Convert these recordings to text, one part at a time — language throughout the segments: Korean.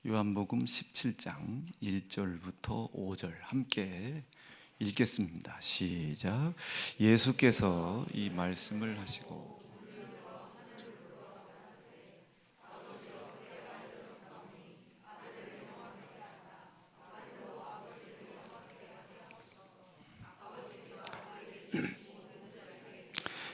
요한복음 17장 1절부터 5절 함께 읽겠습니다. 시작. 예수께서 이 말씀을 하시고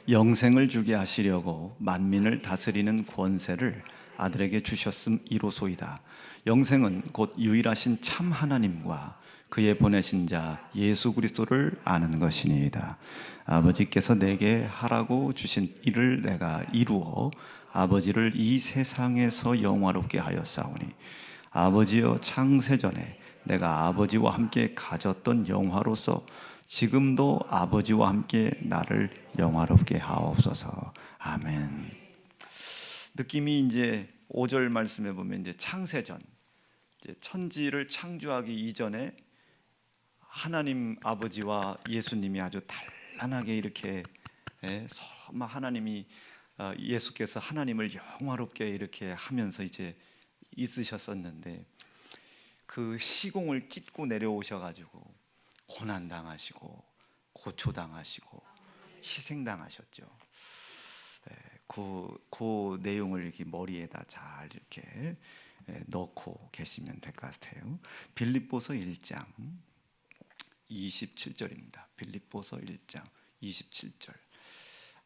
영생을 주게 하시려고 만민을 다스리는 권세를 아들에게 주셨음이로소이다. 영생은 곧 유일하신 참 하나님과 그의 보내신 자 예수 그리스도를 아는 것이니이다. 아버지께서 내게 하라고 주신 일을 내가 이루어 아버지를 이 세상에서 영화롭게 하였사오니 아버지여, 창세전에 내가 아버지와 함께 가졌던 영화로서 지금도 아버지와 함께 나를 영화롭게 하옵소서. 아멘. 느낌이 이제 5절 말씀에 보면 이제 창세전, 이제 천지를 창조하기 이전에 하나님 아버지와 예수님이 아주 단란하게 이렇게 하나님이 예수께서 하나님을 영화롭게 이렇게 하면서 이제 있으셨었는데 그 시공을 찢고 내려오셔가지고 고난당하시고 고초당하시고 희생당하셨죠. 그 내용을 이렇게 머리에다 잘 이렇게 넣고 계시면 될 것 같아요. 빌립보서 1장 27절입니다. 빌립보서 1장 27절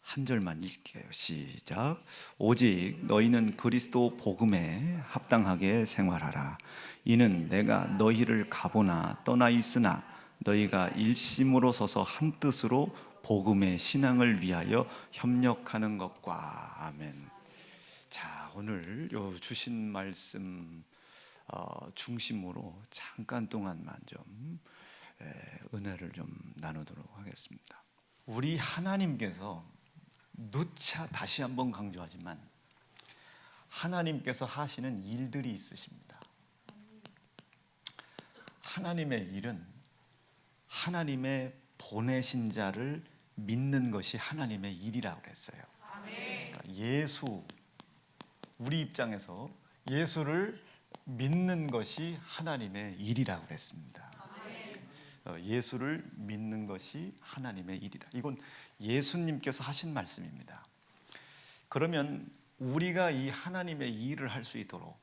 한 절만 읽게요. 시작. 오직 너희는 그리스도 복음에 합당하게 생활하라. 이는 내가 너희를 가보나 떠나 있으나 너희가 일심으로 서서 한 뜻으로 복음의 신앙을 위하여 협력하는 것과. 아멘. 자, 오늘 요 주신 말씀 중심으로 잠깐 동안만 좀 은혜를 좀 나누도록 하겠습니다. 우리 하나님께서 누차 다시 한번 강조하지만 하나님께서 하시는 일들이 있으십니다. 하나님의 일은 하나님의 보내신 자를 믿는 것이 하나님의 일이라고 했어요. 그러니까 예수, 우리 입장에서 예수를 믿는 것이 하나님의 일이라고 했습니다. 예수를 믿는 것이 하나님의 일이다. 이건 예수님께서 하신 말씀입니다. 그러면 우리가 이 하나님의 일을 할 수 있도록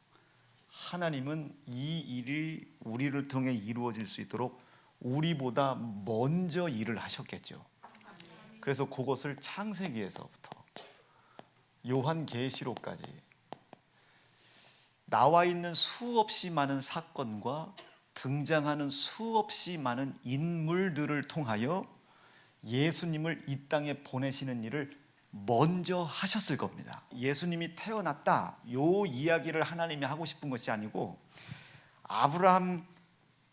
하나님은 이 일이 우리를 통해 이루어질 수 있도록 우리보다 먼저 일을 하셨겠죠. 그래서 그것을 창세기에서부터 요한계시록까지 나와 있는 수없이 많은 사건과 등장하는 수없이 많은 인물들을 통하여 예수님을 이 땅에 보내시는 일을 먼저 하셨을 겁니다. 예수님이 태어났다, 요 이야기를 하나님이 하고 싶은 것이 아니고 아브라함,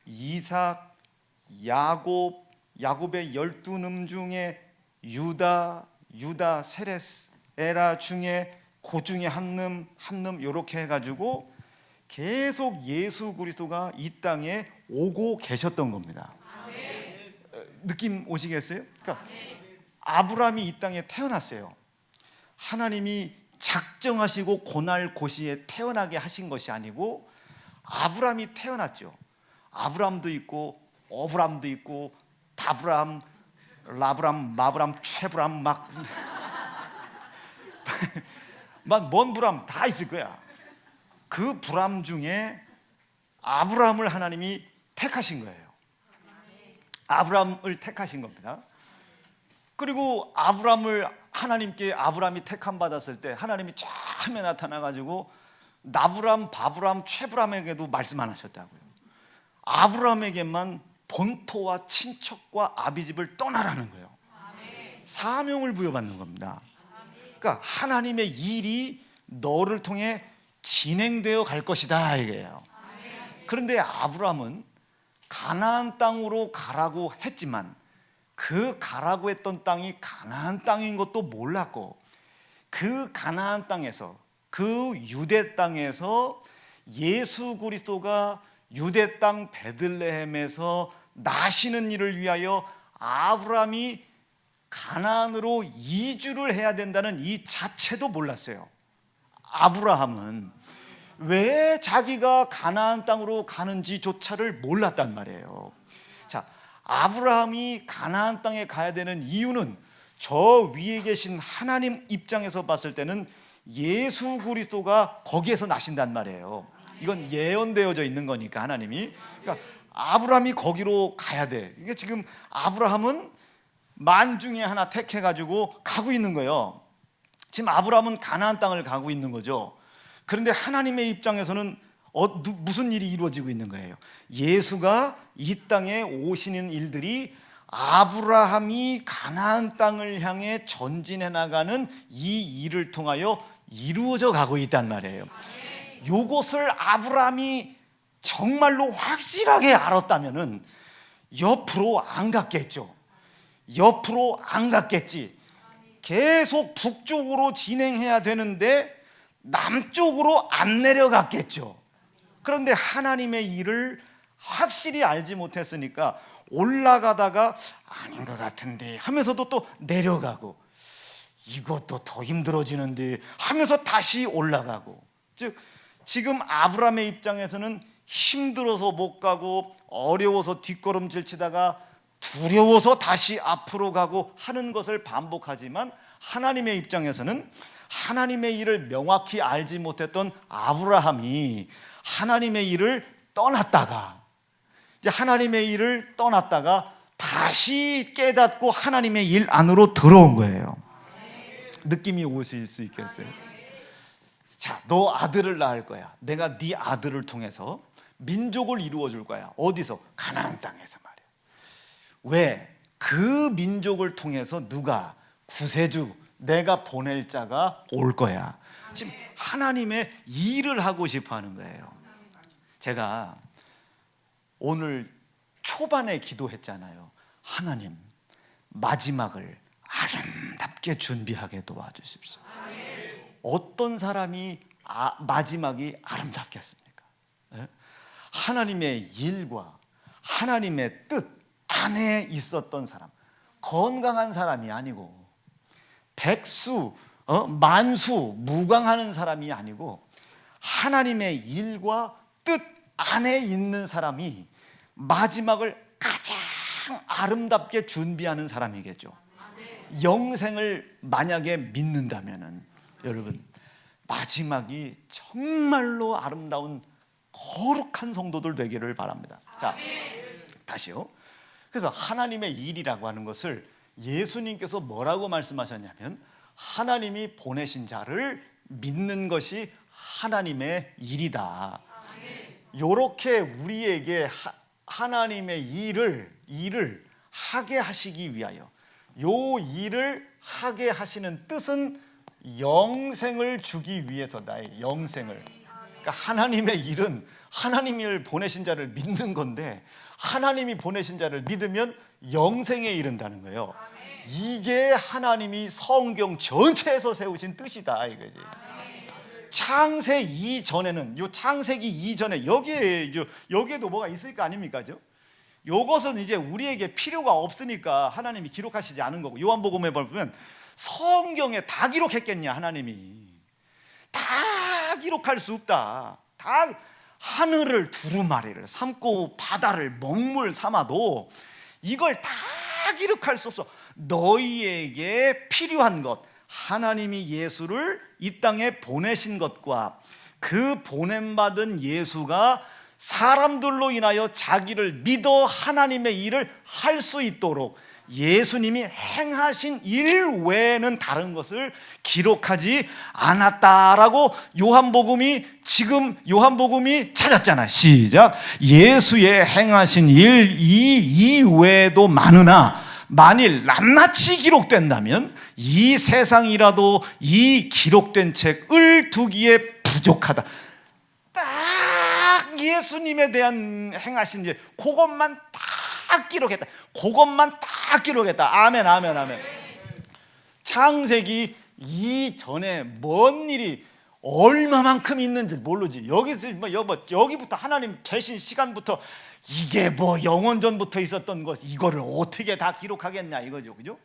이삭, 야곱의 12놈 중에 유다, 세레스, 에라 중에 그 중에 한 놈 이렇게 해가지고 계속 예수 그리스도가 이 땅에 오고 계셨던 겁니다. 느낌 오시겠어요? 그러니까 아브라함이 이 땅에 태어났어요. 하나님이 작정하시고 고날 고시에 태어나게 하신 것이 아니고 아브라함이 태어났죠. 아브라함도 있고 어브람도 있고 다브람, 라브람, 마브람, 최브람 막먼 브람 다 있을 거야. 그 브람 중에 아브라함을 하나님이 택하신 거예요. 아브라함을 택하신 겁니다. 그리고 하나님께 아브라함이 택함 받았을 때 하나님이 처음에 나타나가지고 나브람, 바브람, 최브람에게도 말씀 안 하셨다고요. 아브라함에게만 본토와 친척과 아비집을 떠나라는 거예요. 사명을 부여받는 겁니다. 그러니까 하나님의 일이 너를 통해 진행되어 갈 것이다 이게요. 그런데 아브라함은 가나안 땅으로 가라고 했지만 그 가라고 했던 땅이 가나안 땅인 것도 몰랐고 그 가나안 땅에서 그 유대 땅에서 예수 그리스도가 유대 땅 베들레헴에서 나시는 일을 위하여 아브라함이 가나안으로 이주를 해야 된다는 이 자체도 몰랐어요. 아브라함은 왜 자기가 가나안 땅으로 가는지조차를 몰랐단 말이에요. 자, 아브라함이 가나안 땅에 가야 되는 이유는 저 위에 계신 하나님 입장에서 봤을 때는 예수 그리스도가 거기에서 나신단 말이에요. 이건 예언되어져 있는 거니까 하나님이. 그러니까 아브라함이 거기로 가야 돼. 이게 지금 아브라함은 만 중에 하나 택해가지고 가고 있는 거예요. 지금 아브라함은 가나안 땅을 가고 있는 거죠. 그런데 하나님의 입장에서는 무슨 일이 이루어지고 있는 거예요? 예수가 이 땅에 오시는 일들이 아브라함이 가나안 땅을 향해 전진해 나가는 이 일을 통하여 이루어져 가고 있단 말이에요. 요것을 아브라함이 정말로 확실하게 알았다면은 옆으로 안 갔겠죠. 옆으로 안 갔겠지. 계속 북쪽으로 진행해야 되는데 남쪽으로 안 내려갔겠죠. 그런데 하나님의 일을 확실히 알지 못했으니까 올라가다가 아닌 것 같은데 하면서도 또 내려가고, 이것도 더 힘들어지는데 하면서 다시 올라가고. 즉 지금 아브라함의 입장에서는 힘들어서 못 가고 어려워서 뒷걸음질 치다가 두려워서 다시 앞으로 가고 하는 것을 반복하지만, 하나님의 입장에서는 하나님의 일을 명확히 알지 못했던 아브라함이 하나님의 일을 떠났다가, 이제 하나님의 일을 떠났다가 다시 깨닫고 하나님의 일 안으로 들어온 거예요. 느낌이 오실 수 있겠어요? 자, 너 아들을 낳을 거야. 내가 네 아들을 통해서 민족을 이루어 줄 거야. 어디서? 가나안 땅에서 말이야. 왜? 그 민족을 통해서 누가? 구세주, 내가 보낼 자가 올 거야. 지금 하나님의 일을 하고 싶어 하는 거예요. 제가 오늘 초반에 기도했잖아요. 하나님, 마지막을 아름답게 준비하게 도와주십시오. 어떤 사람이 마지막이 아름답겠습니까? 하나님의 일과 하나님의 뜻 안에 있었던 사람, 건강한 사람이 아니고 백수, 만수, 무강하는 사람이 아니고 하나님의 일과 뜻 안에 있는 사람이 마지막을 가장 아름답게 준비하는 사람이겠죠. 영생을 만약에 믿는다면은 여러분, 마지막이 정말로 아름다운 거룩한 성도들 되기를 바랍니다. 자, 다시요. 그래서 하나님의 일이라고 하는 것을 예수님께서 뭐라고 말씀하셨냐면, 하나님이 보내신 자를 믿는 것이 하나님의 일이다. 요렇게 우리에게 하나님의 일을 하게 하시기 위하여, 요 일을 하게 하시는 뜻은 영생을 주기 위해서다. 영생을. 그러니까 하나님의 일은 하나님이 보내신 자를 믿는 건데, 하나님이 보내신 자를 믿으면 영생에 이른다는 거예요. 이게 하나님이 성경 전체에서 세우신 뜻이다 이거지. 창세 이전에는, 요 창세기 이전에 여기에도 뭐가 있을 거 아닙니까? 요것은 이제 우리에게 필요가 없으니까 하나님이 기록하시지 않은 거고, 요한복음에 보면 성경에 다 기록했겠냐? 하나님이 다 기록할 수 없다. 다 하늘을 두루마리를 삼고 바다를 먹물 삼아도 이걸 다 기록할 수 없어. 너희에게 필요한 것, 하나님이 예수를 이 땅에 보내신 것과 그 보냄받은 예수가 사람들로 인하여 자기를 믿어 하나님의 일을 할 수 있도록 예수님이 행하신 일 외에는 다른 것을 기록하지 않았다라고 요한복음이 찾았잖아. 시작. 예수의 행하신 일 이외에도 많으나 만일 낱낱이 기록된다면 이 세상이라도 이 기록된 책을 두기에 부족하다. 딱 예수님에 대한 행하신 일, 그것만 딱 기록했다. 그것만 딱 기록했다. 아멘, 아멘, 아멘. 창세기 이전에 뭔 일이 얼마만큼 있는지 모르지. 여기부터 하나님 계신 시간부터 이게 뭐 영원 전부터 있었던 것, 이거를 어떻게 다 기록하겠냐 이거죠, 그죠?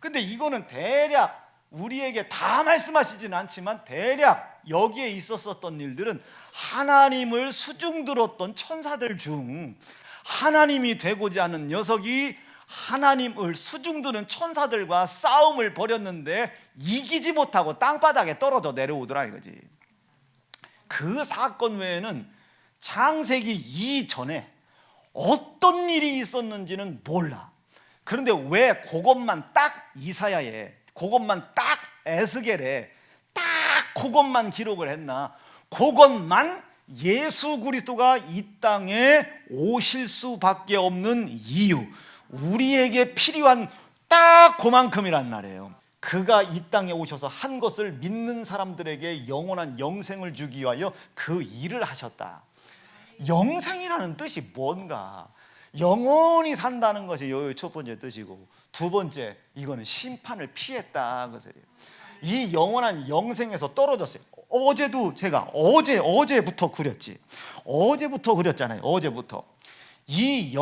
근데 이거는 대략 우리에게 다 말씀하시지는 않지만 대략 여기에 있었던 일들은 하나님을 수중들었던 천사들 중 하나님이 되고자 하는 녀석이 하나님을 수중드는 천사들과 싸움을 벌였는데 이기지 못하고 땅바닥에 떨어져 내려오더라 이거지. 그 사건 외에는 창세기 이전에 어떤 일이 있었는지는 몰라. 그런데 왜 그것만 딱 이사야에, 그것만 딱 에스겔에 딱 그것만 기록을 했나? 그것만 예수 그리스도가 이 땅에 오실 수밖에 없는 이유, 우리에게 필요한 딱 그만큼이란 말이에요. 그가 이 땅에 오셔서 한 것을 믿는 사람들에게 영원한 영생을 주기 위하여 그 일을 하셨다. 영생이라는 뜻이 뭔가? 영원히 산다는 것이 첫 번째 뜻이고, 두 번째, 이거는 심판을 피했다 그것이에요. 이 영원한 영생에서 떨어졌어요. 어제도 제가 어제부터 그렸지. 어제부터 그렸잖아요. 어제부터 이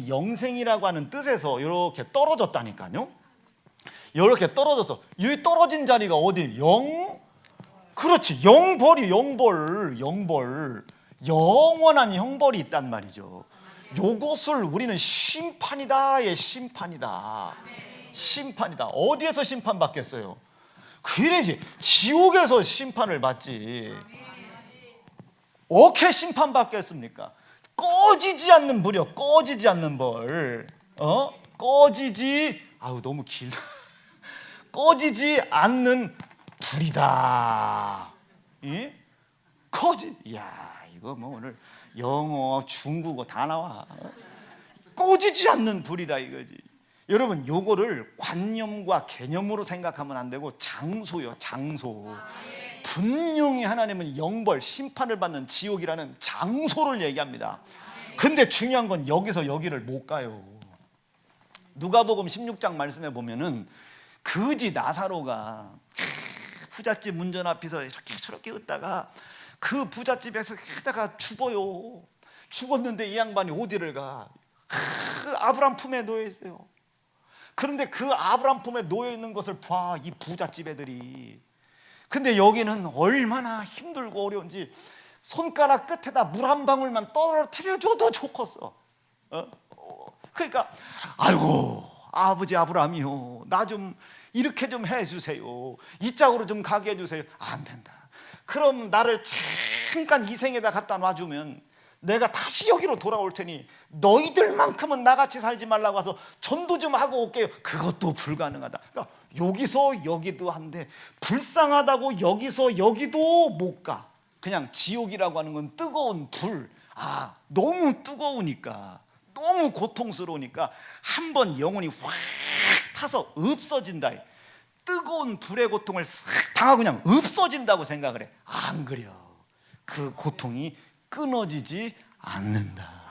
영생이라고 하는 뜻에서 이렇게 떨어졌다니까요. 이렇게 떨어져서 이 떨어진 자리가 어디? 그렇지, 영벌이 영벌 영원한 형벌이 있단 말이죠. 요것을 우리는 심판이다의 심판이다. 심판이다. 어디에서 심판받겠어요? 그래야지 지옥에서 심판을 받지. 어떻게 심판받겠습니까? 꺼지지 않는 불이요, 꺼지지 않는 벌. 너무 길다. 꺼지지 않는 불이다. 야, 이거 뭐 오늘 영어, 중국어 다 나와. 꺼지지 않는 불이다 이거지. 여러분, 요거를 관념과 개념으로 생각하면 안 되고 장소요, 장소. 분명히 하나님은 영벌, 심판을 받는 지옥이라는 장소를 얘기합니다. 근데 중요한 건 여기서 여기를 못 가요. 누가복음 16장 말씀에 보면은 거지 나사로가 부잣집 문전 앞에서 이렇게 저렇게 웃다가 그 부잣집에서 하다가 죽어요. 죽었는데 이 양반이 어디를 가? 아브람 품에 놓여 있어요. 그런데 그 아브람 품에 놓여 있는 것을 봐, 이 부잣집 애들이. 근데 여기는 얼마나 힘들고 어려운지 손가락 끝에다 물 한 방울만 떨어뜨려줘도 좋겠어. 그러니까 아이고 아버지 아브라함이요, 나 좀 이렇게 좀 해주세요. 이 짝으로 좀 가게 해주세요. 안 된다. 그럼 나를 잠깐 이 생에다 갖다 놔주면 내가 다시 여기로 돌아올 테니 너희들만큼은 나같이 살지 말라고 해서 전도 좀 하고 올게요. 그것도 불가능하다. 그러니까 여기서 여기도 한데 불쌍하다고 여기서 여기도 못 가. 그냥 지옥이라고 하는 건 뜨거운 불. 너무 뜨거우니까, 너무 고통스러우니까 한번 영혼이 확 타서 없어진다. 뜨거운 불의 고통을 싹 당하고 그냥 없어진다고 생각을 해. 안 그려. 그 고통이 끊어지지 않는다.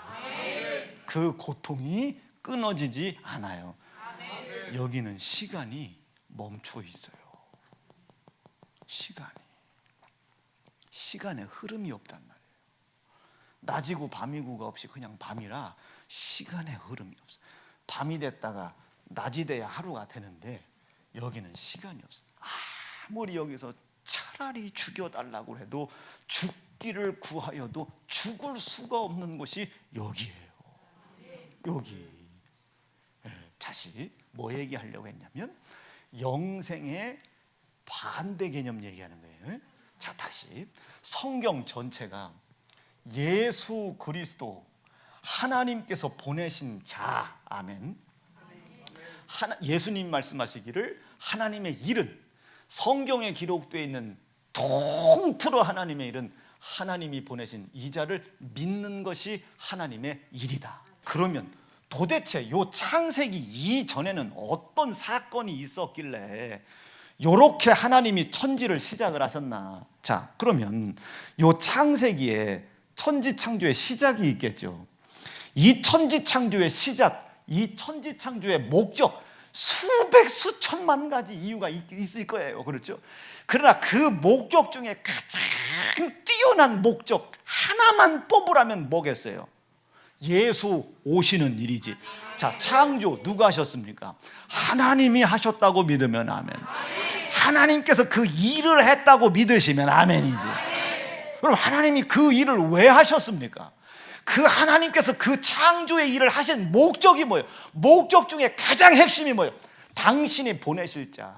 그 고통이 끊어지지 않아요. 여기는 시간이 멈춰 있어요. 시간의 흐름이 없단 말이에요. 낮이고 밤이고가 없이 그냥 밤이라 시간의 흐름이 없어. 밤이 됐다가 낮이 돼야 하루가 되는데 여기는 시간이 없어. 아무리 여기서 차라리 죽여달라고 해도 죽기를 구하여도 죽을 수가 없는 곳이 여기예요. 여기. 다시 뭐 얘기하려고 했냐면 영생의 반대 개념 얘기하는 거예요. 자, 다시 성경 전체가 예수 그리스도 하나님께서 보내신 자, 아멘. 예수님 말씀하시기를 하나님의 일은, 성경에 기록되어 있는 통틀어 하나님의 일은 하나님이 보내신 이 자를 믿는 것이 하나님의 일이다. 그러면 도대체 요 창세기 이전에는 어떤 사건이 있었길래 요렇게 하나님이 천지를 시작을 하셨나? 자, 그러면 요 창세기에 천지 창조의 시작이 있겠죠. 이 천지 창조의 시작, 이 천지 창조의 목적, 수백 수천만 가지 이유가 있을 거예요. 그렇죠? 그러나 그 목적 중에 가장 뛰어난 목적 하나만 뽑으라면 뭐겠어요? 예수 오시는 일이지. 자, 창조 누가 하셨습니까? 하나님이 하셨다고 믿으면 아멘. 하나님께서 그 일을 했다고 믿으시면 아멘이지. 그럼 하나님이 그 일을 왜 하셨습니까? 그 하나님께서 그 창조의 일을 하신 목적이 뭐예요? 목적 중에 가장 핵심이 뭐예요? 당신이 보내실 자,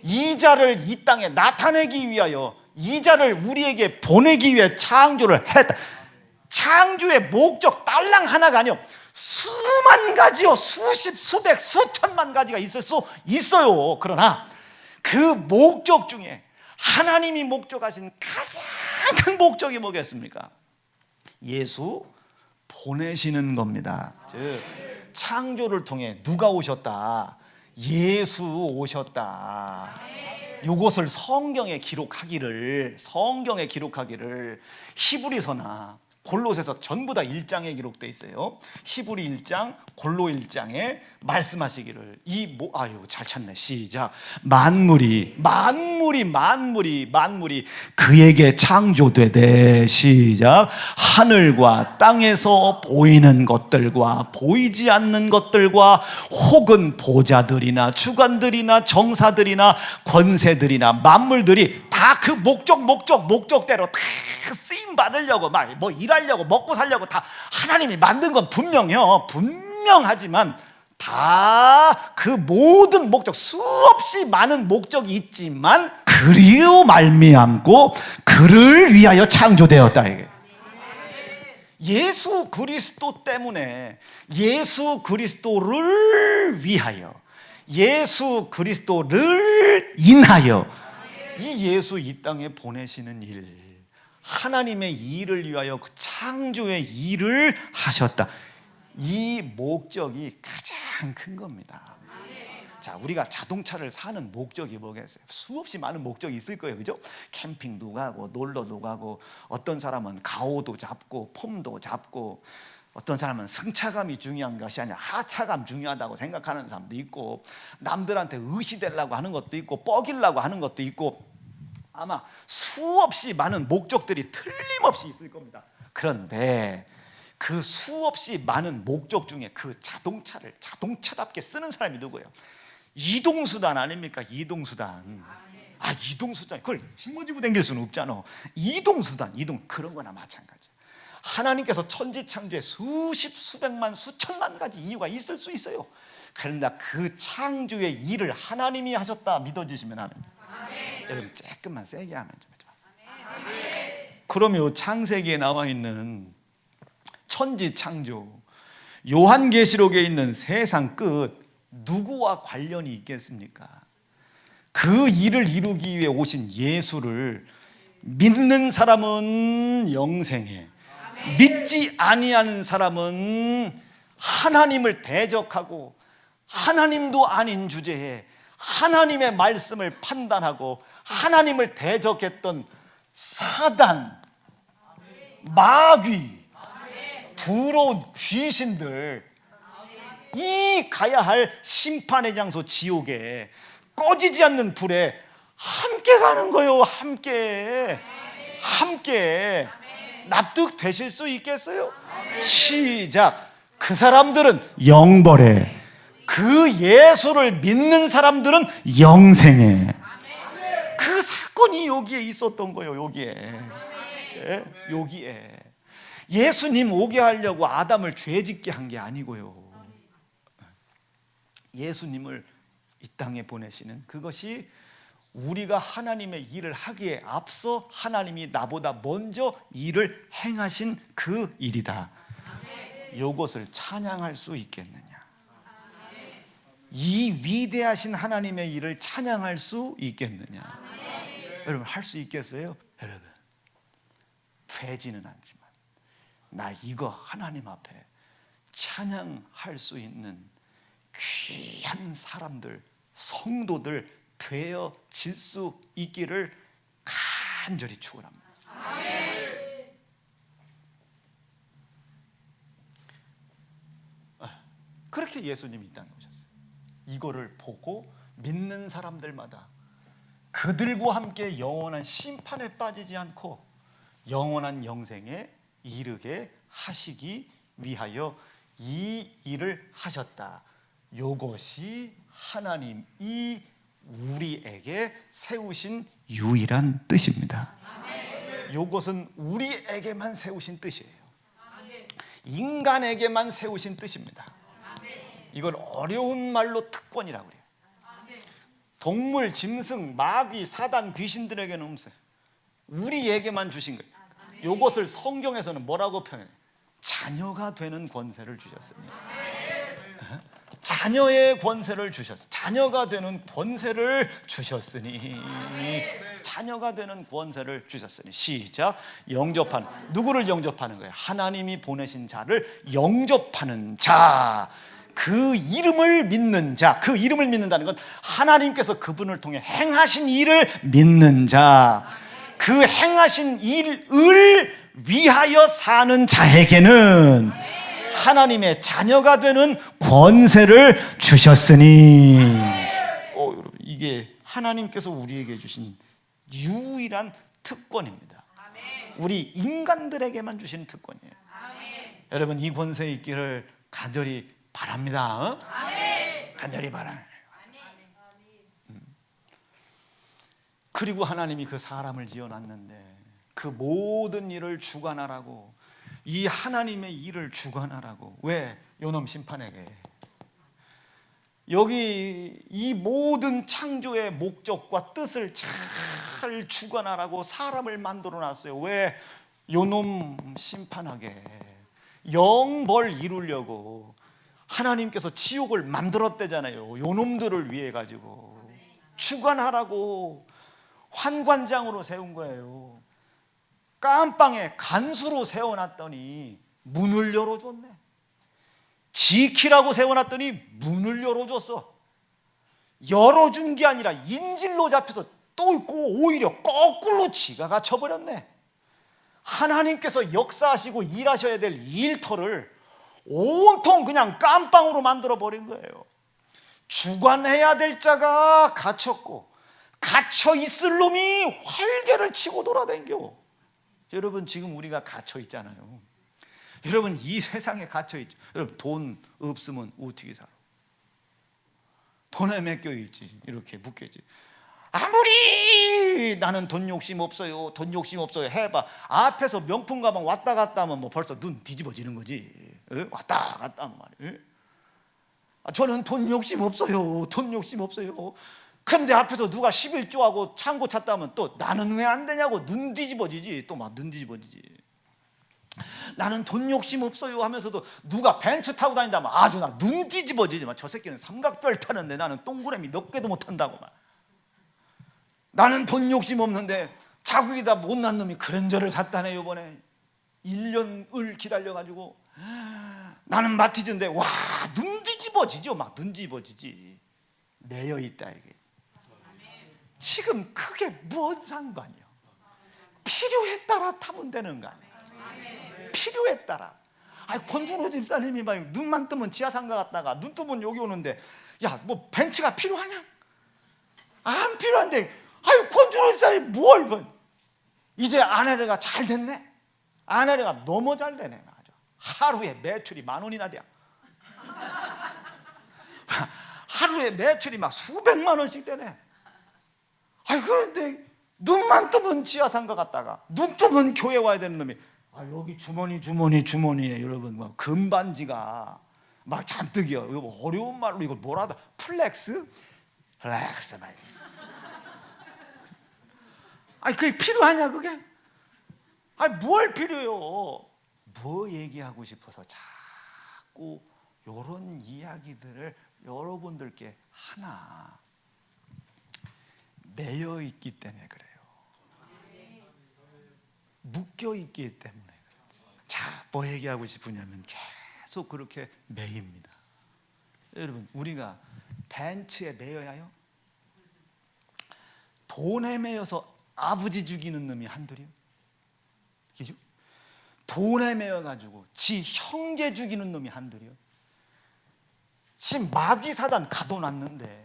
이 자를 이 땅에 나타내기 위하여, 이 자를 우리에게 보내기 위해 창조를 했다. 창조의 목적 딸랑 하나가 아니요, 수만 가지요, 수십, 수백, 수천만 가지가 있을 수 있어요. 그러나 그 목적 중에 하나님이 목적하신 가장 큰 목적이 뭐겠습니까? 예수 보내시는 겁니다. 즉 창조를 통해 누가 오셨다? 예수 오셨다. 이것을 성경에 기록하기를 히브리서나 골로새서 전부 다 1장에 기록되어 있어요. 히브리 1장, 골로 1장에 말씀하시기를 잘 찾네. 시작. 만물이 그에게 창조되되, 시작. 하늘과 땅에서 보이는 것들과 보이지 않는 것들과 혹은 보좌들이나 주관들이나 정사들이나 권세들이나 만물들이 다 그 목적대로 다 쓰임 받으려고 뭐 일하려고 먹고 살려고 다 하나님이 만든 건 분명하지만 다 그 모든 목적, 수없이 많은 목적이 있지만 그리로 말미암고 그를 위하여 창조되었다. 이게 예수 그리스도 때문에, 예수 그리스도를 위하여, 예수 그리스도를 인하여 이 예수 이 땅에 보내시는 일, 하나님의 일을 위하여 그 창조의 일을 하셨다. 이 목적이 가장 큰 겁니다. 자, 우리가 자동차를 사는 목적이 뭐겠어요? 수없이 많은 목적이 있을 거예요, 그죠? 캠핑도 가고 놀러도 가고, 어떤 사람은 가오도 잡고 폼도 잡고, 어떤 사람은 승차감이 중요한 것이 아니라 하차감 중요하다고 생각하는 사람도 있고, 남들한테 의시되려고 하는 것도 있고, 뻐기려고 하는 것도 있고, 아마 수없이 많은 목적들이 틀림없이 있을 겁니다. 그런데 그 수없이 많은 목적 중에 그 자동차를 자동차답게 쓰는 사람이 누구예요? 이동수단 아닙니까? 이동수단. 이동수단, 그걸 짊어지고 다닐 수는 없잖아. 이동수단, 그런 거나 마찬가지. 하나님께서 천지창조에 수십, 수백만, 수천만 가지 이유가 있을 수 있어요. 그러나 그 창조의 일을 하나님이 하셨다 믿어지시면 합니다. 여러분 조금만 세게 하면 좀 해줘. 그러면 창세기에 나와 있는 천지창조, 요한계시록에 있는 세상 끝, 누구와 관련이 있겠습니까? 그 일을 이루기 위해 오신 예수를 믿는 사람은 영생에, 믿지 아니하는 사람은 하나님을 대적하고 하나님도 아닌 주제에 하나님의 말씀을 판단하고 하나님을 대적했던 사단, 마귀, 더러운 귀신들, 이 가야 할 심판의 장소 지옥에 꺼지지 않는 불에 함께 가는 거예요. 함께 납득되실 수 있겠어요? 시작. 그 사람들은 영벌에, 그 예수를 믿는 사람들은 영생에. 그 사건이 여기에 있었던 거예요. 여기에 예수님 오게 하려고 아담을 죄짓게 한 게 아니고요, 예수님을 이 땅에 보내시는, 그것이 우리가 하나님의 일을 하기에 앞서 하나님이 나보다 먼저 일을 행하신 그 일이다. 이것을 찬양할 수 있겠느냐? 이 위대하신 하나님의 일을 찬양할 수 있겠느냐? 여러분 할 수 있겠어요? 여러분 되지는 않지만 나 이거 하나님 앞에 찬양할 수 있는 귀한 사람들, 성도들 되어질 수 있기를 간절히 축원합니다. 그렇게 예수님이 이 땅에 오셨어요. 이거를 보고 믿는 사람들마다 그들과 함께 영원한 심판에 빠지지 않고 영원한 영생에 이르게 하시기 위하여 이 일을 하셨다. 요것이 하나님이 우리에게 세우신 유일한 뜻입니다. 요것은 우리에게만 세우신 뜻이에요. 인간에게만 세우신 뜻입니다. 이걸 어려운 말로 특권이라고 그래요. 동물, 짐승, 마귀, 사단, 귀신들에게는 없어요. 우리에게만 주신 거예요. 요것을 성경에서는 뭐라고 표현해요? 자녀가 되는 권세를 주셨습니다. 자녀의 권세를 주셨어요. 자녀가 되는 권세를 주셨으니, 자녀가 되는 권세를 주셨으니. 시작. 영접하는, 누구를 영접하는 거예요? 하나님이 보내신 자를 영접하는 자, 그 이름을 믿는 자. 그 이름을 믿는다는 건 하나님께서 그분을 통해 행하신 일을 믿는 자. 그 행하신 일을 위하여 사는 자에게는 하나님의 자녀가 되는 권세를 주셨으니. 여러분, 이게 하나님께서 우리에게 주신 유일한 특권입니다. 우리 인간들에게만 주신 특권이에요. 여러분, 이 권세 있기를 간절히 바랍니다. 간절히 바라요. 그리고 하나님이 그 사람을 지어놨는데 그 모든 일을 주관하라고, 이 하나님의 일을 주관하라고. 왜? 요놈 심판에게. 여기 이 모든 창조의 목적과 뜻을 잘 주관하라고 사람을 만들어 놨어요. 왜? 요놈 심판하게, 영벌 이루려고. 하나님께서 지옥을 만들었대잖아요. 요놈들을 위해 가지고 주관하라고 환관장으로 세운 거예요. 깜빵에 간수로 세워놨더니 문을 열어줬네. 지키라고 세워놨더니 문을 열어줬어. 열어준 게 아니라 인질로 잡혀서 또 있고 오히려 거꾸로 지가 갇혀버렸네. 하나님께서 역사하시고 일하셔야 될 일터를 온통 그냥 깜빵으로 만들어버린 거예요. 주관해야 될 자가 갇혔고 갇혀 있을 놈이 활개를 치고 돌아다녀. 여러분, 지금 우리가 갇혀 있잖아요. 여러분, 이 세상에 갇혀 있죠. 여러분, 돈 없으면 어떻게 살아? 돈에 맡겨 있지. 이렇게 묶여 있지. 아무리 나는 돈 욕심 없어요, 돈 욕심 없어요 해봐. 앞에서 명품 가방 왔다 갔다 하면 뭐 벌써 눈 뒤집어지는 거지. 왔다 갔다 하면 말이에요. 저는 돈 욕심 없어요, 돈 욕심 없어요. 근데 앞에서 누가 11조하고 창고 찾다 하면 또 나는 왜 안 되냐고 눈 뒤집어지지. 또 막 눈 뒤집어지지. 나는 돈 욕심 없어요 하면서도 누가 벤츠 타고 다닌다면 아주 나 눈 뒤집어지지. 저 새끼는 삼각별 타는데 나는 동그라미 몇 개도 못 탄다고 말. 나는 돈 욕심 없는데 자국이다 못난 놈이 그랜저를 샀다네. 요번에 1년을 기다려가지고. 나는 마티즈인데 와 눈 뒤집어지죠. 막 눈 뒤집어지지. 매여 있다 이게. 지금 그게 뭔 상관이야? 필요에 따라 타면 되는 거 아니야? 필요에 따라. 권준호 집사님이 막 눈만 뜨면 지하상가 갔다가 눈 뜨면 여기 오는데 야 뭐 벤츠가 필요하냐? 안 필요한데 권준호 집사님 뭘. 이제 아내가 잘 됐네. 아내가 너무 잘 되네. 맞아. 하루에 매출이 10,000원이나 돼. 하루에 매출이 막 수백만 원씩 되네. 그런데 눈만 뜨면 지하상가 갔다가 눈 뜨면 교회 와야 되는 놈이 여기 주머니에 여러분 막 금반지가 막 잔뜩이요. 이거 뭐 어려운 말로 이걸 뭐라 하다. 플렉스 말. 그게 필요하냐 그게? 뭘 필요해요? 뭐 얘기하고 싶어서 자꾸 이런 이야기들을 여러분들께 하나 매여 있기 때문에 그래요. 묶여 있기 때문에 그렇지. 자, 뭐 얘기하고 싶으냐면 계속 그렇게 매입니다. 여러분, 우리가 벤츠에 매여야 해요? 돈에 매여서 아버지 죽이는 놈이 한둘이요? 그죠? 돈에 매여가지고 지 형제 죽이는 놈이 한둘이요? 지금 마귀 사단 가둬놨는데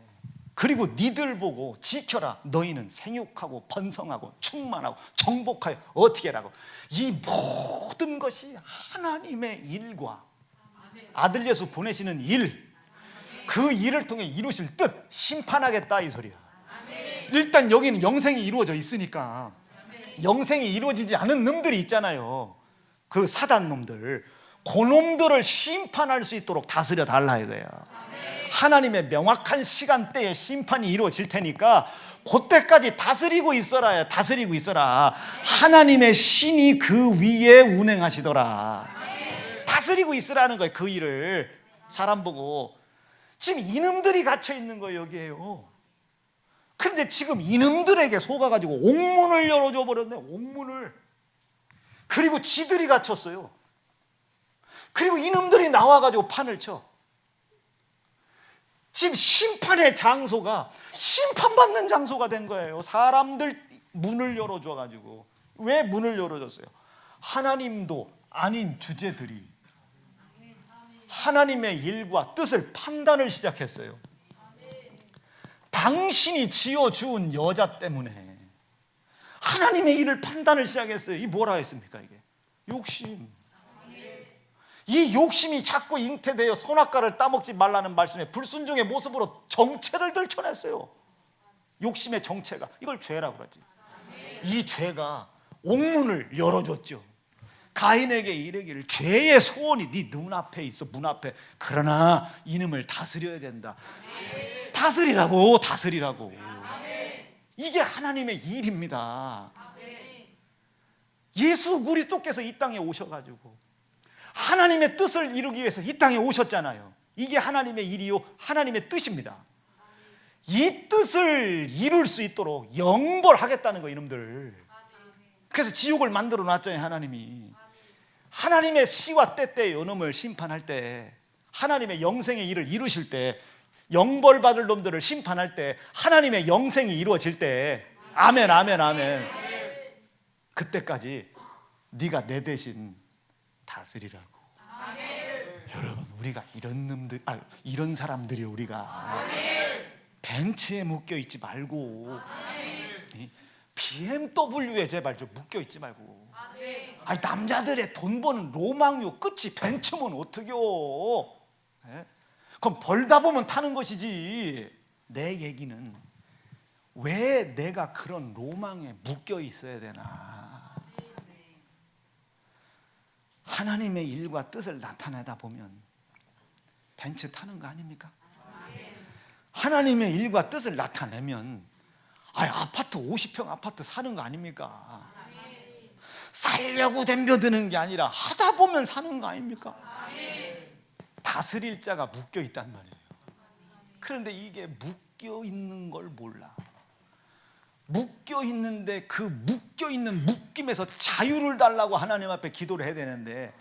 그리고 니들 보고 지켜라. 너희는 생육하고 번성하고 충만하고 정복하여 어떻게 하라고. 이 모든 것이 하나님의 일과 아들 예수 보내시는 일, 그 일을 통해 이루실 뜻, 심판하겠다 이 소리야. 일단 여기는 영생이 이루어져 있으니까, 영생이 이루어지지 않은 놈들이 있잖아요. 그 사단 놈들, 그 놈들을 심판할 수 있도록 다스려 달라 이거야. 하나님의 명확한 시간대에 심판이 이루어질 테니까 그때까지 다스리고 있어라. 다스리고 있어라. 하나님의 신이 그 위에 운행하시더라. 다스리고 있으라는 거예요. 그 일을. 사람 보고 지금 이놈들이 갇혀 있는 거예요. 여기에요. 근데 지금 이놈들에게 속아가지고 옥문을 열어줘 버렸네. 옥문을. 그리고 지들이 갇혔어요. 그리고 이놈들이 나와가지고 판을 쳐. 지금 심판의 장소가 심판받는 장소가 된 거예요. 사람들 문을 열어줘가지고. 왜 문을 열어줬어요? 하나님도 아닌 주제들이 하나님의 일과 뜻을 판단을 시작했어요. 당신이 지어준 여자 때문에 하나님의 일을 판단을 시작했어요. 이 뭐라 했습니까? 이게 욕심. 이 욕심이 자꾸 잉태되어 선악과를 따먹지 말라는 말씀에 불순종의 모습으로 정체를 들춰냈어요. 욕심의 정체가. 이걸 죄라고 그러지. 이 죄가 옥문을 열어줬죠. 가인에게 이르기를 죄의 소원이 네 눈앞에 있어. 문 앞에. 그러나 이놈을 다스려야 된다. 다스리라고. 다스리라고. 이게 하나님의 일입니다. 예수 그리스도께서 이 땅에 오셔가지고 하나님의 뜻을 이루기 위해서 이 땅에 오셨잖아요. 이게 하나님의 일이요 하나님의 뜻입니다. 이 뜻을 이룰 수 있도록 영벌하겠다는 거 이놈들. 그래서 지옥을 만들어 놨잖아요. 하나님이. 하나님의 시와 때때에 이놈을 심판할 때, 하나님의 영생의 일을 이루실 때, 영벌받을 놈들을 심판할 때, 하나님의 영생이 이루어질 때, 아멘 아멘 아멘. 그때까지 네가 내 대신 다스리라고. 여러분 우리가 이런 놈들, 이런 사람들이 우리가 벤츠에 묶여 있지 말고 BMW에 제발 좀 묶여 있지 말고. 남자들의 돈 버는 로망요 끝이 벤츠면 어떡해요? 그럼 벌다 보면 타는 것이지. 내 얘기는 왜 내가 그런 로망에 묶여 있어야 되나? 하나님의 일과 뜻을 나타내다 보면 벤츠 타는 거 아닙니까? 하나님의 일과 뜻을 나타내면 아파트 50평 아파트 사는 거 아닙니까? 살려고 덤벼드는 게 아니라 하다 보면 사는 거 아닙니까? 다스릴 자가 묶여 있단 말이에요. 그런데 이게 묶여 있는 걸 몰라. 묶여 있는데 그 묶여 있는 묶임에서 자유를 달라고 하나님 앞에 기도를 해야 되는데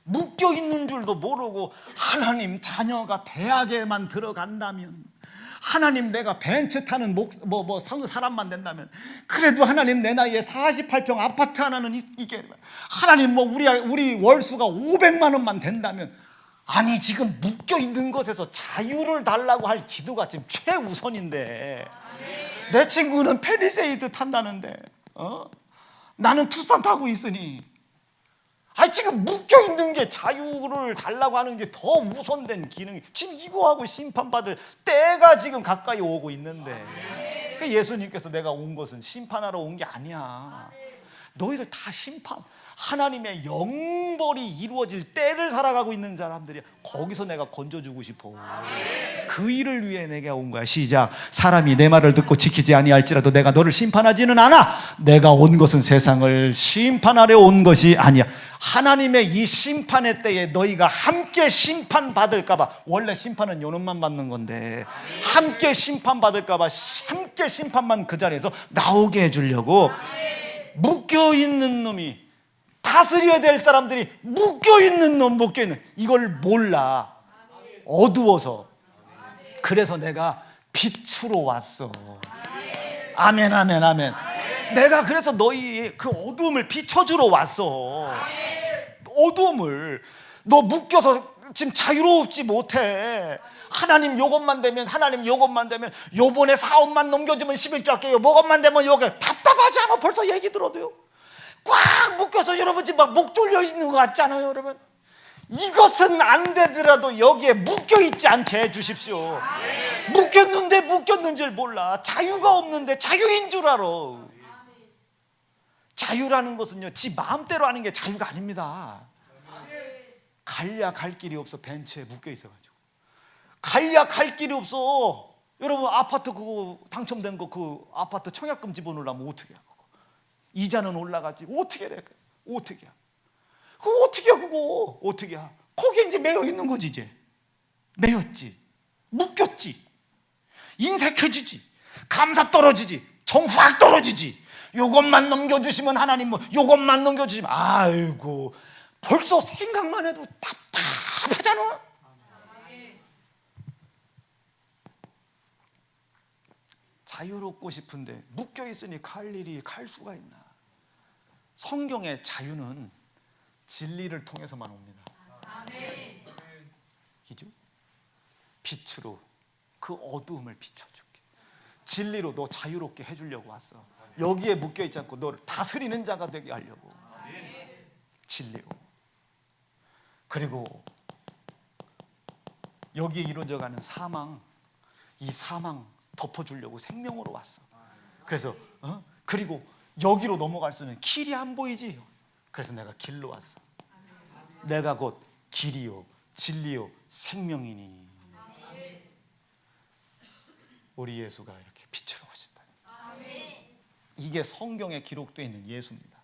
묶여 있는 줄도 모르고 하나님 자녀가 대학에만 들어간다면, 하나님 내가 벤츠 타는 사람만 된다면, 그래도 하나님 내 나이에 48평 아파트 하나는 이게 하나님 우리 월수가 500만 원만 된다면, 아니 지금 묶여 있는 것에서 자유를 달라고 할 기도가 지금 최우선인데 내 친구는 페리세이드 탄다는데 나는 투싼 타고 있으니 지금 묶여 있는 게 자유를 달라고 하는 게 더 우선된 기능이, 지금 이거하고 심판받을 때가 지금 가까이 오고 있는데 예수님께서 내가 온 것은 심판하러 온 게 아니야. 너희들 다 심판, 하나님의 영벌이 이루어질 때를 살아가고 있는 사람들이야. 거기서 내가 건져주고 싶어. 그 일을 위해 내가 온 거야. 시작. 사람이 내 말을 듣고 지키지 아니할지라도 내가 너를 심판하지는 않아. 내가 온 것은 세상을 심판하려 온 것이 아니야. 하나님의 이 심판의 때에 너희가 함께 심판받을까 봐. 원래 심판은 요놈만 받는 건데 함께 심판받을까 봐 함께 심판만 그 자리에서 나오게 해주려고. 묶여있는 놈이, 다스려야 될 사람들이 묶여있는 놈, 묶여있는, 이걸 몰라. 어두워서. 그래서 내가 빛으로 왔어. 아멘 아멘 아멘. 내가 그래서 너희 그 어두움을 비춰주러 왔어. 어두움을. 너 묶여서 지금 자유롭지 못해. 하나님 요것만 되면, 하나님 요것만 되면, 요번에 사업만 넘겨주면 11조 할게요, 뭐것만 되면 요게. 답답하지 않아? 벌써 얘기 들어도요. 꽉 묶여서 여러분 지금 막 목 졸려 있는 것 같잖아요. 여러분 이것은 안 되더라도 여기에 묶여있지 않게 해주십시오. 묶였는데 묶였는 줄 몰라. 자유가 없는데 자유인 줄 알아. 자유라는 것은요, 지 마음대로 하는 게 자유가 아닙니다. 갈랴 갈 길이 없어. 벤치에 묶여 있어가지고. 갈랴 갈 길이 없어. 여러분, 아파트 그거 당첨된 거, 그 아파트 청약금 집어넣으려면 어떻게 해? 이자는 올라가지. 어떻게 해? 어떻게 해? 그거 어떻게 해? 그거 어떻게 해? 거기에 이제 매여 있는 거지. 이제 매였지, 묶였지, 인색해지지, 감사 떨어지지, 정 확 떨어지지. 요것만 넘겨주시면 하나님, 뭐 요것만 넘겨주시면, 아이고, 벌써 생각만 해도 답답하잖아. 자유롭고 싶은데 묶여 있으니 갈 일이 갈 수가 있나? 성경의 자유는 진리를 통해서만 옵니다. 기죠? 빛으로 그 어두움을 비춰줄게. 진리로 너 자유롭게 해주려고 왔어. 여기에 묶여 있지 않고 너를 다스리는 자가 되게 하려고. 진리로. 그리고 여기에 이루어져가는 사망, 이 사망 덮어주려고 생명으로 왔어. 그래서 그리고 여기로 넘어갈 수는 길이 안 보이지. 그래서 내가 길로 왔어. 내가 곧 길이요 진리요 생명이니. 우리 예수가 이렇게 빛으로 오신다. 이게 성경에 기록되어 있는 예수입니다.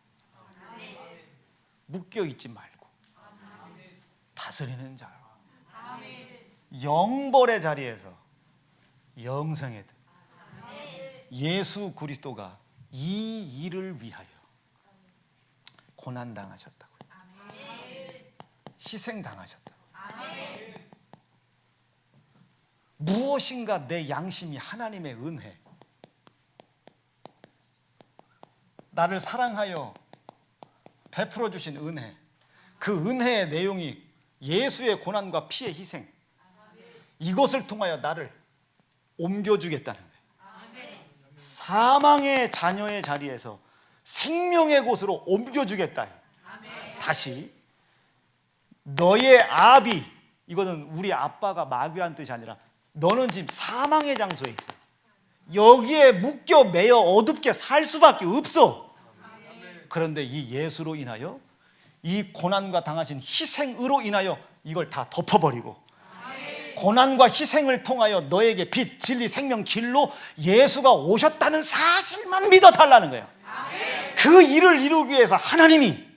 묶여 있지 말고 다스리는 자요. 영벌의 자리에서 영생의 듯 예수 그리스도가 이 일을 위하여 고난당하셨다고요. 희생당하셨다고요. 무엇인가 내 양심이 하나님의 은혜, 나를 사랑하여 베풀어 주신 은혜, 그 은혜의 내용이 예수의 고난과 피의 희생, 이것을 통하여 나를 옮겨주겠다는 거예요. 사망의 자녀의 자리에서 생명의 곳으로 옮겨주겠다. 다시 너의 아비, 이거는 우리 아빠가 마귀라는 뜻이 아니라 너는 지금 사망의 장소에 있어. 여기에 묶여 매여 어둡게 살 수밖에 없어. 그런데 이 예수로 인하여, 이 고난과 당하신 희생으로 인하여 이걸 다 덮어버리고, 고난과 희생을 통하여 너에게 빛, 진리, 생명, 길로 예수가 오셨다는 사실만 믿어달라는 거예요. 그 일을 이루기 위해서 하나님이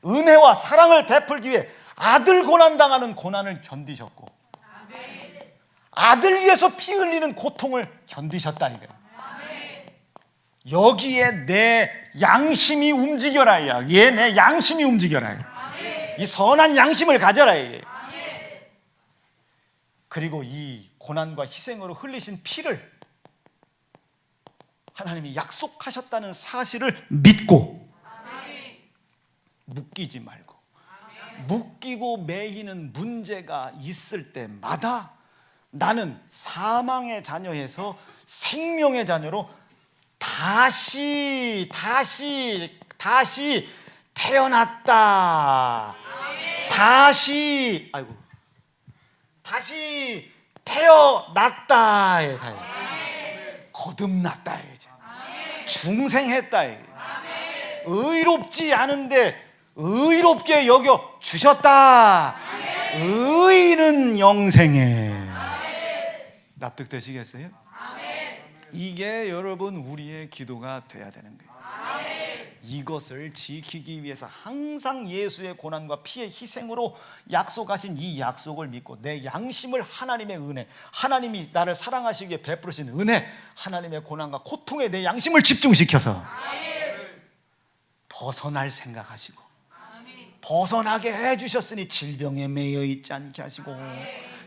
은혜와 사랑을 베풀기 위해 아들 고난당하는 고난을 견디셨고, 아들 위해서 피 흘리는 고통을 견디셨다 이거예요. 여기에 내 양심이 움직여라. 여기에 내 양심이 움직여라. 이 선한 양심을 가져라. 그리고 이 고난과 희생으로 흘리신 피를 하나님이 약속하셨다는 사실을 믿고 묶이지 말고, 묶이고 매이는 문제가 있을 때마다 나는 사망의 자녀에서 생명의 자녀로 다시 태어났다. 다시 태어났다. 거듭났다. 중생했다. 의롭지 않은데 의롭게 여겨 주셨다. 의인은 영생에. 납득되시겠어요? 이게 여러분 우리의 기도가 돼야 되는 거예요. 이것을 지키기 위해서 항상 예수의 고난과 피의 희생으로 약속하신 이 약속을 믿고 내 양심을 하나님의 은혜, 하나님이 나를 사랑하시기 위해 베푸신 은혜, 하나님의 고난과 고통에 내 양심을 집중시켜서 벗어날 생각하시고, 벗어나게 해주셨으니 질병에 매여 있지 않게 하시고,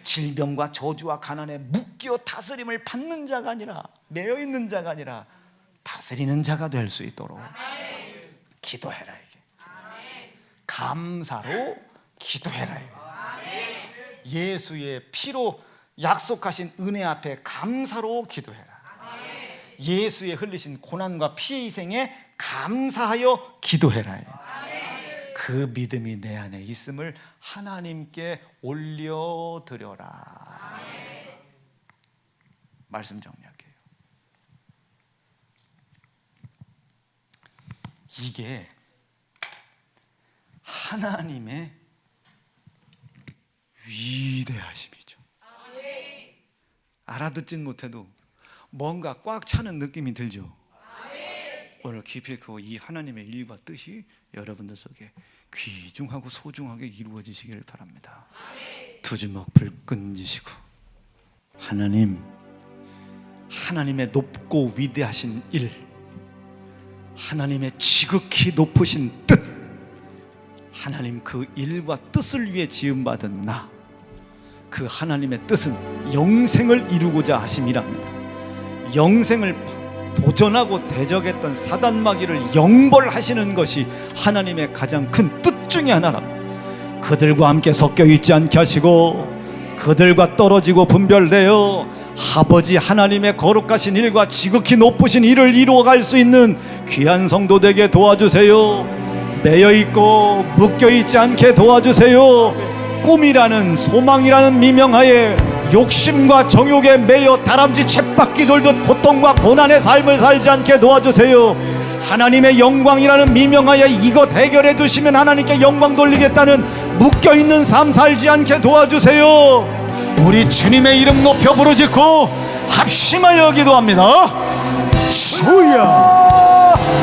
질병과 저주와 가난에 묶여 다스림을 받는 자가 아니라, 매여 있는 자가 아니라 다스리는 자가 될 수 있도록 기도해라. 이게 감사로 기도해라. 이게 예수의 피로 약속하신 은혜 앞에 감사로 기도해라. 예수의 흘리신 고난과 피의 희생에 감사하여 기도해라. 그 믿음이 내 안에 있음을 하나님께 올려드려라. 말씀 정리할게요. 이게 하나님의 위대하심이죠. 알아듣진 못해도 뭔가 꽉 차는 느낌이 들죠. 오늘 깊이 이 하나님의 일과 뜻이 여러분들 속에 귀중하고 소중하게 이루어지시길 바랍니다. 두 주먹 불끈지시고 하나님의 높고 위대하신 일, 하나님의 지극히 높으신 뜻, 하나님 그 일과 뜻을 위해 지음받은 나, 그 하나님의 뜻은 영생을 이루고자 하심이랍니다. 영생을 도전하고 대적했던 사단마귀를 영벌하시는 것이 하나님의 가장 큰 뜻 중에 하나랍니다. 그들과 함께 섞여 있지 않게 하시고 그들과 떨어지고 분별되어 아버지 하나님의 거룩하신 일과 지극히 높으신 일을 이루어갈 수 있는 귀한 성도 되게 도와주세요. 매여있고 묶여있지 않게 도와주세요. 꿈이라는 소망이라는 미명하에 욕심과 정욕에 매여 다람쥐 쳇바퀴 돌듯 고통과 고난의 삶을 살지 않게 도와주세요. 하나님의 영광이라는 미명하에 이것 해결해 두시면 하나님께 영광 돌리겠다는 묶여있는 삶 살지 않게 도와주세요. 우리 주님의 이름 높여 부르짖고 합심하여 기도합니다. 주여